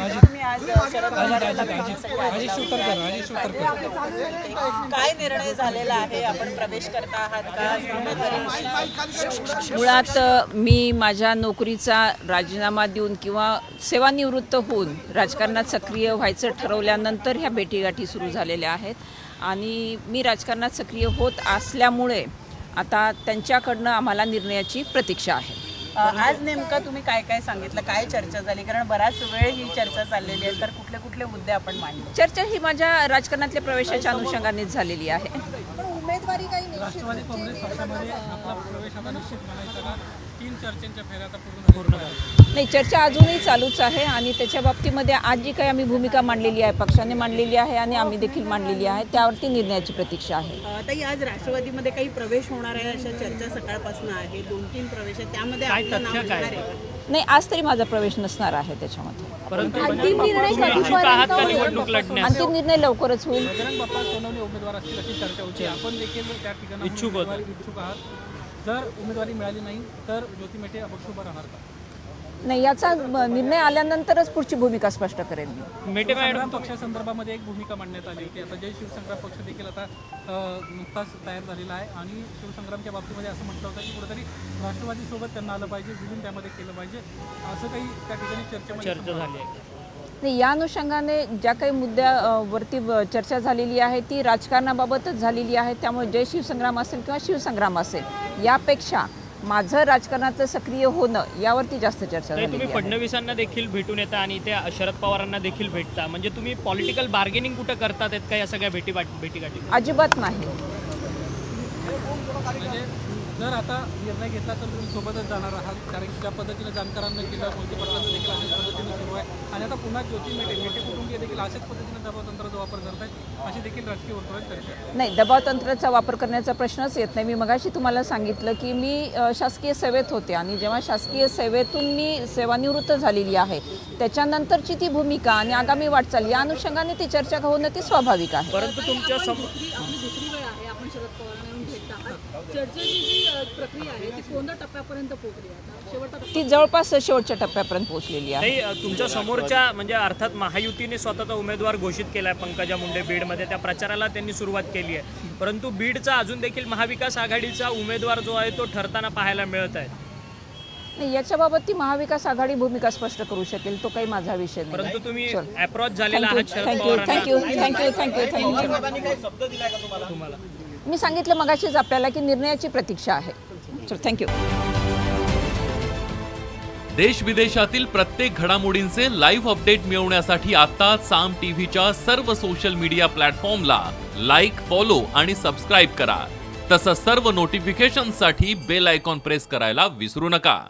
तुम्ही आज शरद काय निर्णय झालेला आहे? आपण प्रवेश करता आहात का? मुळात मी माझ्या नोकरीचा राजीनामा देऊन किंवा सेवानिवृत्त होऊन राजकारणात सक्रिय व्हायचं ठरवल्यानंतर ह्या भेटीगाठी सुरू झालेल्या आहेत आणि मी राजकारणात सक्रिय होत असल्यामुळे आता त्यांच्याकडनं आम्हाला निर्णयाची प्रतीक्षा आहे। आज नेमका तुम्ही काय काय सांगितलं, काय चर्चा झाली? कारण बराच वेळ ही चर्चा चाललेली आहे, तर कुठले कुठले मुद्दे आपण मांडले? चर्चा ही माझ्या राजकारणातल्या प्रवेशाच्या अनुषंगानेच झालेली आहे। उमेदवारी काही राष्ट्रवादी काँग्रेस पक्षामध्ये आपला प्रवेश आता निश्चित म्हणायचा का? 3 चर्चेंच्या फेऱ्या आता पूर्ण नाही, चर्चा अजूनही चालूच आहे आणि त्याच्या बाबतीमध्ये आज जी काही आम्ही भूमिका मांडलेली आहे, पक्षाने मांडलेली आहे आणि आम्ही देखील मांडलेली आहे, त्यावरती निर्णयाची प्रतीक्षा आहे। ताई, आज राष्ट्रवादीमध्ये काही प्रवेश होणार आहे अशा चर्चा सकाळपासून आहे, 2-3 प्रवेश आहेत, त्यामध्ये आपलं नाव येणार आहे का? नाही, आज तरी माझा प्रवेश नसणार आहे त्याच्यामध्ये। अंतिम निर्णय लवकरच होईल। बजरंग बाप्पा सोनवणे उमेदवार असतील अशी चर्चा होती, आपण देखील त्या ठिकाणी इच्छुक आहात। जर उमेदवारी मिळाली नाही तर ज्योती मेटे अपक्ष उभा राहणार का? नाही, याचा निर्णय आल्यानंतरच पुढची भूमिका स्पष्ट करेन मी। मेटे मॅडम पक्षासंदर्भामध्ये एक भूमिका मांडण्यात आली होती, आता जय शिवसंग्राम पक्ष देखील आता नुकताच तयार झालेला आहे आणि शिवसंग्रामच्या बाबतीमध्ये असं म्हटलं होतं की कुठेतरी राष्ट्रवादीसोबत त्यांना आलं पाहिजे, विलीन त्यामध्ये केलं पाहिजे, असं काही त्या ठिकाणी चर्चा झाली आहे। नाही, या अनुषंगाने ज्या काही मुद्द्यावरती चर्चा झालेली आहे ती राजकारणाबाबतच झालेली आहे, त्यामुळे जय शिवसंग्राम असेल किंवा शिवसंग्राम असेल यापेक्षा माझं राजकारणातलं सक्रिय होणं यावरती जास्त चर्चा झाली आहे। तुम्ही फडणवीसांना देखील भेटून येता आणि ते शरद पवारांना देखील भेटता, म्हणजे तुम्ही पॉलिटिकल बार्गेनिंग कुठं करतात का या सगळ्या भेटीगाठी? अजिबात नाही। जर आता निर्णय घेतला तर तुम्ही सोबतच जाणार आहात, कारण की ज्या पद्धतीने जाणकारांना केलं, मोदी पटलांचं देखील अशाच पद्धतीने सुरू आहे आणि आता पुन्हा ज्योती मेटे कुटुंबीय देखील अशाच पद्धतीने दबावतंत्राचा वापर करतायत, अशी देखील राजकीय वर्तुळात चर्चा आहे। नाही, दबावतंत्राचा वापर करण्याचा प्रश्नच येत नाही। मी मगाशी तुम्हाला सांगितलं की मी शासकीय सेवेत होते आणि जेव्हा शासकीय सेवेतून मी सेवानिवृत्त झालेली आहे त्याच्यानंतरची ती भूमिका आणि आगामी वाटचाल या अनुषंगाने ती चर्चा होणं ती स्वाभाविक आहे। परंतु तुमच्या चर्चेची जी प्रक्रिया आहे ती कोणत्या टप्प्यापर्यंत पोहोचली आहे? शेवटचा ती जवळपास शेवटच्या टप्प्यापर्यंत पोहोचलेली आहे। नाही, तुमच्या समोरच्या म्हणजे अर्थात महायुतीने स्वतःचा उमेदवार घोषित केला आहे, पंकजा मुंडे बीडमध्ये, त्या प्रचाराला त्यांनी सुरुवात केली आहे, परंतु बीडचा अजून देखील महाविकास आघाडीचा उमेदवार जो आहे तो ठरताना पाहायला मिळत आहे। नाही, याच्याबाबत ती महाविकास आघाडी भूमिका स्पष्ट करू शकेल, तो काही माझा विषय नाही। परंतु तुम्ही अप्रोच झालेला आहात शरद थँक्यू। तुम्हाला मी सांगितलं मगाशीच आपल्याला की निर्णयाची प्रतीक्षा आहे। थँक्यू। देश विदेशातील प्रत्येक घडामोडींचे लाईव्ह अपडेट मिळवण्यासाठी आता साम टीव्हीच्या सर्व सोशल मीडिया प्लॅटफॉर्मला लाईक, फॉलो आणि सबस्क्राईब करा। तसंच सर्व नोटिफिकेशनसाठी बेल आयकॉन प्रेस करायला विसरू नका।